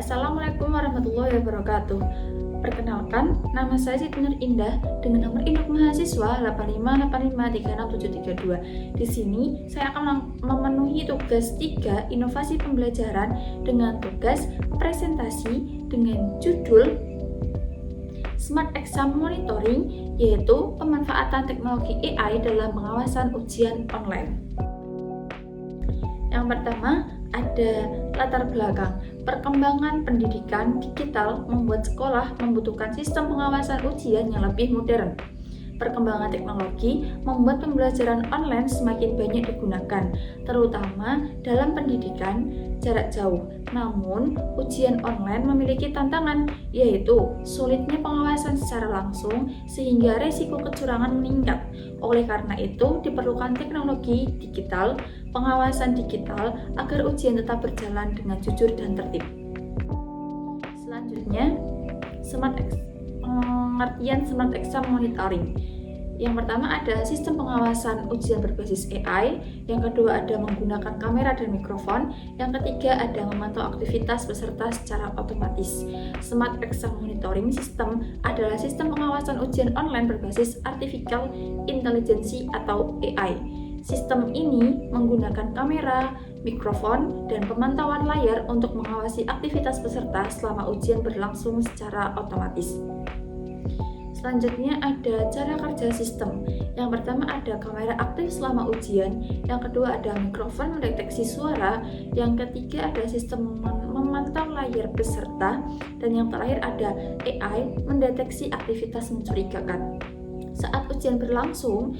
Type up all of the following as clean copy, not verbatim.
Assalamualaikum warahmatullahi wabarakatuh. Perkenalkan, nama saya Siti Nur Indah dengan nomor induk mahasiswa 858536732. Di sini saya akan memenuhi tugas 3 inovasi pembelajaran dengan tugas presentasi dengan judul Smart Exam Monitoring, yaitu pemanfaatan teknologi AI dalam pengawasan ujian online. Yang pertama, ada latar belakang. Perkembangan pendidikan digital membuat sekolah membutuhkan sistem pengawasan ujian yang lebih modern. Perkembangan teknologi membuat pembelajaran online semakin banyak digunakan, terutama dalam pendidikan jarak jauh. Namun, ujian online memiliki tantangan, yaitu sulitnya pengawasan secara langsung sehingga risiko kecurangan meningkat. Oleh karena itu, diperlukan teknologi digital, pengawasan digital agar ujian tetap berjalan dengan jujur dan tertib. Selanjutnya, pengertian Smart Exam Monitoring. Yang pertama ada sistem pengawasan ujian berbasis AI, yang kedua ada menggunakan kamera dan mikrofon, yang ketiga ada memantau aktivitas peserta secara otomatis. Smart Exam Monitoring System adalah sistem pengawasan ujian online berbasis Artificial Intelligence atau AI. Sistem ini menggunakan kamera, mikrofon, dan pemantauan layar untuk mengawasi aktivitas peserta selama ujian berlangsung secara otomatis. Selanjutnya ada cara kerja sistem. Yang pertama ada kamera aktif selama ujian, yang kedua ada mikrofon mendeteksi suara, yang ketiga ada sistem memantau layar peserta, dan yang terakhir ada AI mendeteksi aktivitas mencurigakan. Saat ujian berlangsung,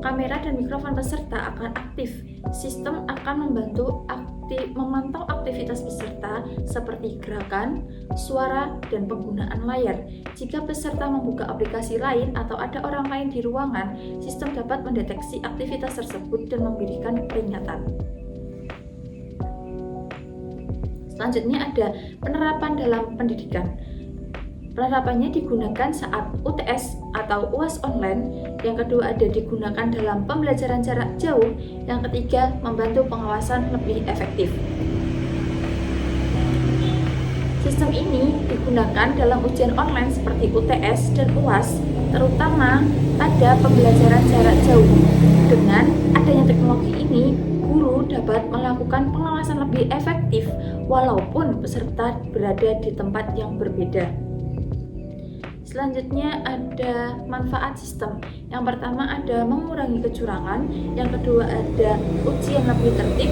kamera dan mikrofon peserta akan aktif. Sistem akan membantu memantau aktivitas peserta seperti gerakan, suara, dan penggunaan layar. Jika peserta membuka aplikasi lain atau ada orang lain di ruangan, sistem dapat mendeteksi aktivitas tersebut dan memberikan peringatan. Selanjutnya ada penerapan dalam pendidikan. Penerapannya digunakan saat UTS atau UAS online, yang kedua ada digunakan dalam pembelajaran jarak jauh, yang ketiga membantu pengawasan lebih efektif. Sistem ini digunakan dalam ujian online seperti UTS dan UAS, terutama pada pembelajaran jarak jauh. Dengan adanya teknologi ini, guru dapat melakukan pengawasan lebih efektif walaupun peserta berada di tempat yang berbeda. Selanjutnya ada manfaat sistem. Yang pertama ada mengurangi kecurangan, yang kedua ada ujian lebih tertib,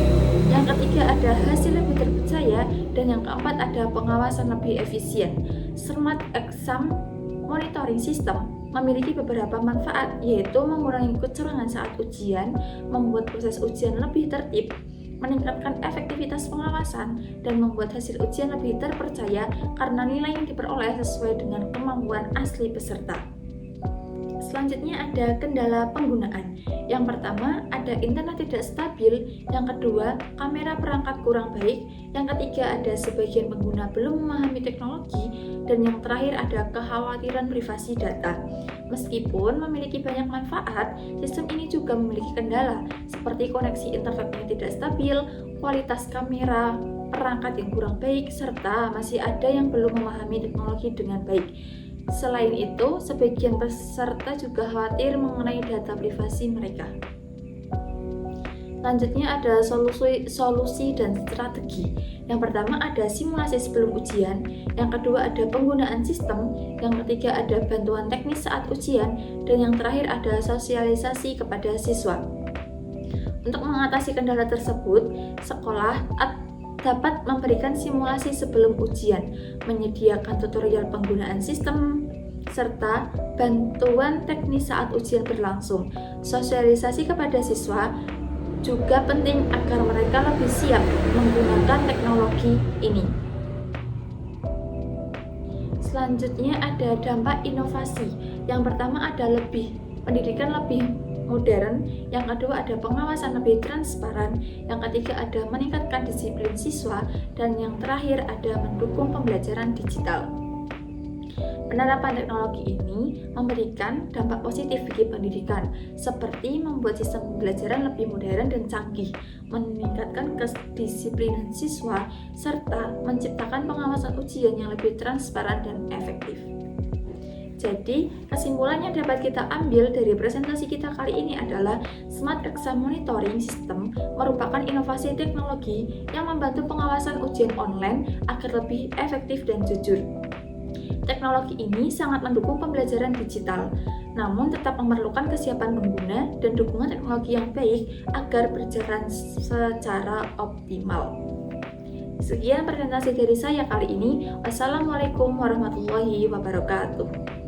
yang ketiga ada hasil lebih terpercaya, dan yang keempat ada pengawasan lebih efisien. Smart Exam Monitoring System memiliki beberapa manfaat, yaitu mengurangi kecurangan saat ujian, membuat proses ujian lebih tertib, meningkatkan efektivitas pengawasan, dan membuat hasil ujian lebih terpercaya karena nilai yang diperoleh sesuai dengan kemampuan asli peserta. Selanjutnya ada kendala penggunaan. Yang pertama ada internet tidak stabil, yang kedua kamera perangkat kurang baik, yang ketiga ada sebagian pengguna belum memahami teknologi, dan yang terakhir ada kekhawatiran privasi data. Meskipun memiliki banyak manfaat, sistem ini juga memiliki kendala seperti koneksi internet yang tidak stabil, kualitas kamera, perangkat yang kurang baik, serta masih ada yang belum memahami teknologi dengan baik. Selain itu, sebagian peserta juga khawatir mengenai data privasi mereka. Selanjutnya ada solusi dan strategi. Yang pertama ada simulasi sebelum ujian, yang kedua ada penggunaan sistem, yang ketiga ada bantuan teknis saat ujian, dan yang terakhir ada sosialisasi kepada siswa. Untuk mengatasi kendala tersebut, sekolah dapat memberikan simulasi sebelum ujian, menyediakan tutorial penggunaan sistem, serta bantuan teknis saat ujian berlangsung. Sosialisasi kepada siswa juga penting agar mereka lebih siap menggunakan teknologi ini. Selanjutnya ada dampak inovasi. Yang pertama ada pendidikan lebih modern, yang kedua ada pengawasan lebih transparan, yang ketiga ada meningkatkan disiplin siswa, dan yang terakhir ada mendukung pembelajaran digital. Penerapan teknologi ini memberikan dampak positif bagi pendidikan, seperti membuat sistem pembelajaran lebih modern dan canggih, meningkatkan kedisiplinan siswa, serta menciptakan pengawasan ujian yang lebih transparan dan efektif. Jadi, kesimpulan yang dapat kita ambil dari presentasi kita kali ini adalah Smart Exam Monitoring System merupakan inovasi teknologi yang membantu pengawasan ujian online agar lebih efektif dan jujur. Teknologi ini sangat mendukung pembelajaran digital, namun tetap memerlukan kesiapan pengguna dan dukungan teknologi yang baik agar berjalan secara optimal. Sekian presentasi dari saya kali ini. Wassalamualaikum warahmatullahi wabarakatuh.